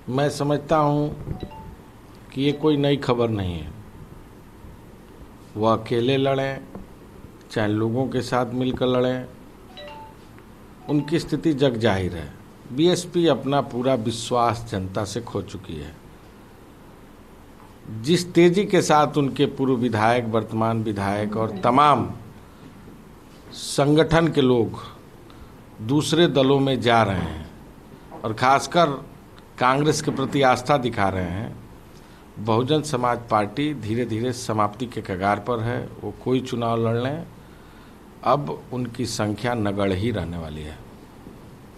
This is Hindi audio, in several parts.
मैं समझता हूँ कि ये कोई नई खबर नहीं है। वह अकेले लड़ें चाहे लोगों के साथ मिलकर लड़ें, उनकी स्थिति जग जाहिर है। बीएसपी अपना पूरा विश्वास जनता से खो चुकी है। जिस तेजी के साथ उनके पूर्व विधायक, वर्तमान विधायक और तमाम संगठन के लोग दूसरे दलों में जा रहे हैं और खासकर कांग्रेस के प्रति आस्था दिखा रहे हैं, बहुजन समाज पार्टी धीरे धीरे समाप्ति के कगार पर है। वो कोई चुनाव लड़ लें, अब उनकी संख्या नगण्य ही रहने वाली है।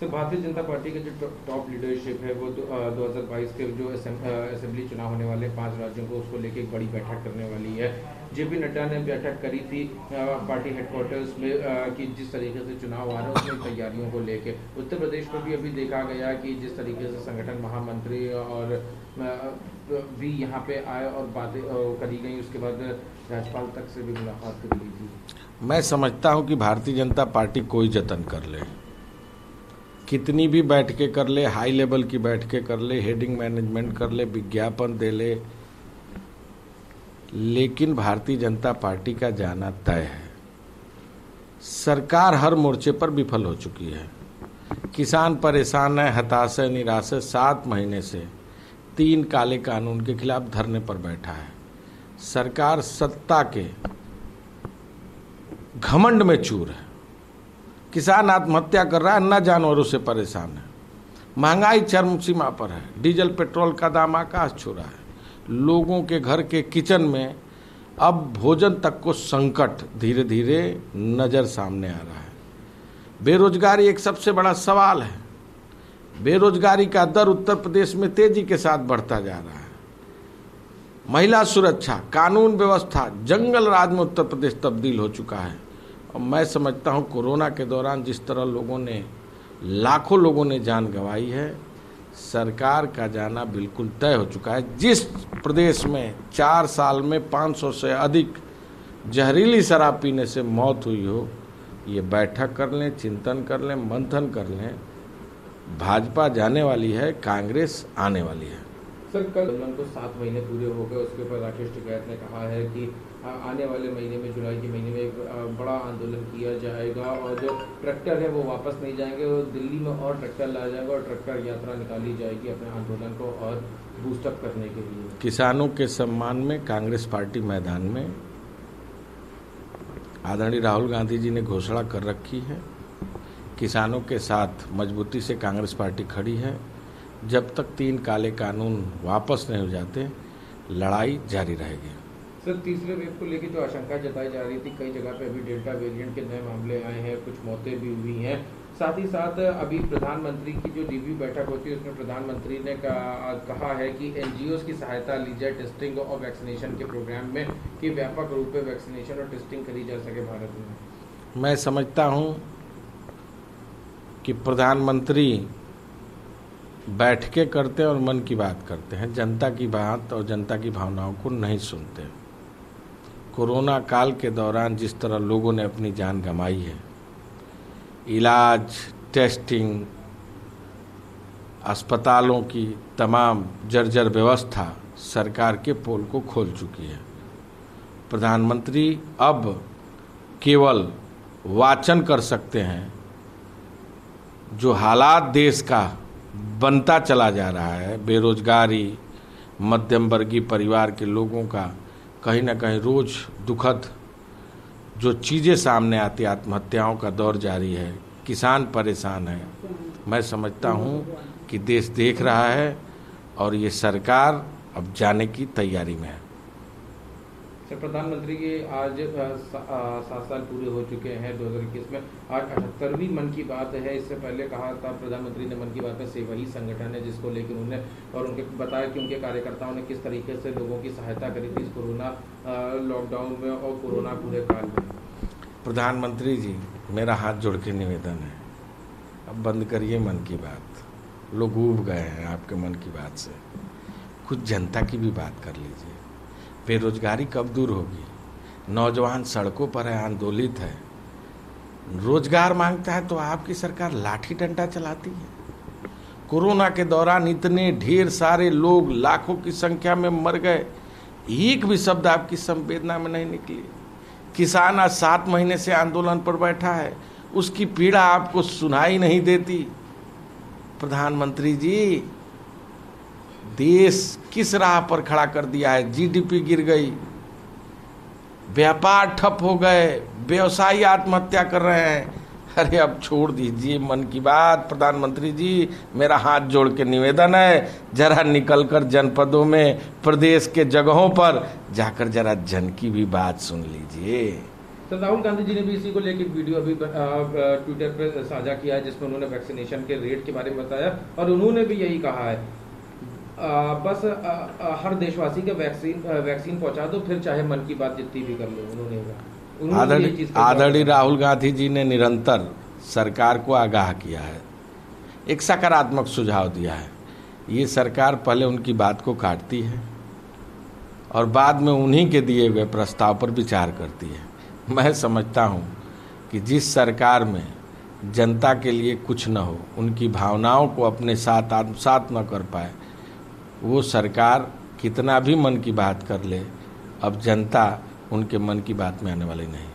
तो भारतीय जनता पार्टी के जो टॉप लीडरशिप है वो 2022 के जो असेंबली चुनाव होने वाले 5 राज्यों को उसको लेके एक बड़ी बैठक करने वाली है। जेपी नड्डा ने बैठक करी थी पार्टी हेडक्वार्टर्स में कि जिस तरीके से चुनाव आ रहे हैं उसमें तैयारियों को लेके। उत्तर प्रदेश में भी अभी देखा गया कि जिस तरीके से संगठन महामंत्री और भी यहाँ पे आए और बातें करी गई, उसके बाद राज्यपाल तक से भी मुलाकात कर ली थी। मैं समझता हूँ कि भारतीय जनता पार्टी कोई जतन कर ले, कितनी भी बैठकें कर ले, हाई लेवल की बैठकें कर ले, हेडिंग मैनेजमेंट कर ले, विज्ञापन दे ले, लेकिन भारतीय जनता पार्टी का जाना तय है। सरकार हर मोर्चे पर विफल हो चुकी है। किसान परेशान है, हताश है, निराश है। 7 महीने से 3 काले कानून के खिलाफ धरने पर बैठा है। सरकार सत्ता के घमंड में चूर है। किसान आत्महत्या कर रहा है, अन्ना जानवरों से परेशान है। महंगाई चरम सीमा पर है। डीजल पेट्रोल का दाम आकाश छू रहा है। लोगों के घर के किचन में अब भोजन तक को संकट धीरे धीरे नजर सामने आ रहा है। बेरोजगारी एक सबसे बड़ा सवाल है। बेरोजगारी का दर उत्तर प्रदेश में तेजी के साथ बढ़ता जा रहा है। महिला सुरक्षा, कानून व्यवस्था, जंगल राज में उत्तर प्रदेश तब्दील हो चुका है। और मैं समझता हूँ कोरोना के दौरान जिस तरह लाखों लोगों ने जान गंवाई है, सरकार का जाना बिल्कुल तय हो चुका है। जिस प्रदेश में 4 साल में 500 से अधिक जहरीली शराब पीने से मौत हुई हो, ये बैठक कर लें, चिंतन कर लें, मंथन कर लें। भाजपा जाने वाली है, कांग्रेस आने वाली है। सर, कल को 7 महीने पूरे हो गए, उसके ऊपर राकेश टिकैत ने कहा है कि आने वाले महीने में, जुलाई के महीने में एक बड़ा आंदोलन किया जाएगा और जो ट्रैक्टर है वो वापस नहीं जाएंगे, वो दिल्ली में और ट्रैक्टर लाया जाएगा और ट्रैक्टर यात्रा निकाली जाएगी अपने आंदोलन को और बूस्टअप करने के लिए। किसानों के सम्मान में कांग्रेस पार्टी मैदान में, आदरणीय राहुल गांधी जी ने घोषणा कर रखी है। किसानों के साथ मजबूती से कांग्रेस पार्टी खड़ी है। जब तक 3 काले कानून वापस नहीं हो जाते, लड़ाई जारी रहेगी। सर, तीसरे वेव को लेकर जो आशंका जताई जा रही थी, कई जगह पे अभी डेल्टा वेरिएंट के नए मामले आए हैं, कुछ मौतें भी हुई हैं। साथ ही साथ अभी प्रधानमंत्री की जो रिव्यू बैठक होती है उसमें प्रधानमंत्री ने कहा है कि एनजीओ की सहायता ली जाए टेस्टिंग और वैक्सीनेशन के प्रोग्राम में, कि व्यापक रूप में वैक्सीनेशन और टेस्टिंग करी जा सके भारत में। मैं समझता हूँ कि प्रधानमंत्री बैठकें करते हैं और मन की बात करते हैं, जनता की बात और जनता की भावनाओं को नहीं सुनते। कोरोना काल के दौरान जिस तरह लोगों ने अपनी जान गंवाई है, इलाज, टेस्टिंग, अस्पतालों की तमाम जर्जर व्यवस्था सरकार के पोल को खोल चुकी है। प्रधानमंत्री अब केवल वाचन कर सकते हैं। जो हालात देश का बनता चला जा रहा है, बेरोजगारी, मध्यम वर्गीय परिवार के लोगों का कहीं ना कहीं रोज दुखद जो चीज़ें सामने आती, आत्महत्याओं का दौर जारी है, किसान परेशान है। मैं समझता हूँ कि देश देख रहा है और ये सरकार अब जाने की तैयारी में है। सर, प्रधानमंत्री के आज 7 साल पूरे हो चुके हैं 2021 में। आज 78वीं मन की बात है। इससे पहले कहा था प्रधानमंत्री ने मन की बात में सेवा ही संगठन है जिसको लेकर उन्होंने और उनके बताया कि उनके कार्यकर्ताओं ने किस तरीके से लोगों की सहायता करी थी इस कोरोना लॉकडाउन में और कोरोना पूरे काल में। प्रधानमंत्री जी, मेरा हाथ जोड़ के निवेदन है, अब बंद करिए मन की बात। लोग ऊब गए हैं आपके मन की बात से। कुछ जनता की भी बात कर लीजिए। बेरोजगारी कब दूर होगी? नौजवान सड़कों पर है, आंदोलित है, रोजगार मांगता है तो आपकी सरकार लाठी डंडा चलाती है। कोरोना के दौरान इतने ढेर सारे लोग लाखों की संख्या में मर गए, एक भी शब्द आपकी संवेदना में नहीं निकली। किसान आज 7 महीने से आंदोलन पर बैठा है, उसकी पीड़ा आपको सुनाई नहीं देती। प्रधानमंत्री जी, देश किस राह पर खड़ा कर दिया है? जीडीपी गिर गई, व्यापार ठप हो गए, व्यवसायी आत्महत्या कर रहे हैं। अरे अब छोड़ दीजिए मन की बात। प्रधानमंत्री जी, मेरा हाथ जोड़ के निवेदन है, जरा निकलकर जनपदों में, प्रदेश के जगहों पर जाकर जरा जन की भी बात सुन लीजिए। तो राहुल गांधी जी ने भी इसी को लेकर वीडियो अभी ट्विटर पर साझा किया है, जिसमें उन्होंने वैक्सीनेशन के रेट के बारे में बताया और उन्होंने भी यही कहा है, बस हर देशवासी के वैक्सीन पहुंचा दो, फिर चाहे मन की बात जितनी भी कर लो। आदरणीय राहुल गांधी जी ने निरंतर सरकार को आगाह किया है, एक सकारात्मक सुझाव दिया है। ये सरकार पहले उनकी बात को काटती है और बाद में उन्हीं के दिए हुए प्रस्ताव पर विचार करती है। मैं समझता हूँ कि जिस सरकार में जनता के लिए कुछ न हो, उनकी भावनाओं को अपने साथ आत्मसात न कर पाए, वो सरकार कितना भी मन की बात कर ले, अब जनता उनके मन की बात में आने वाली नहीं।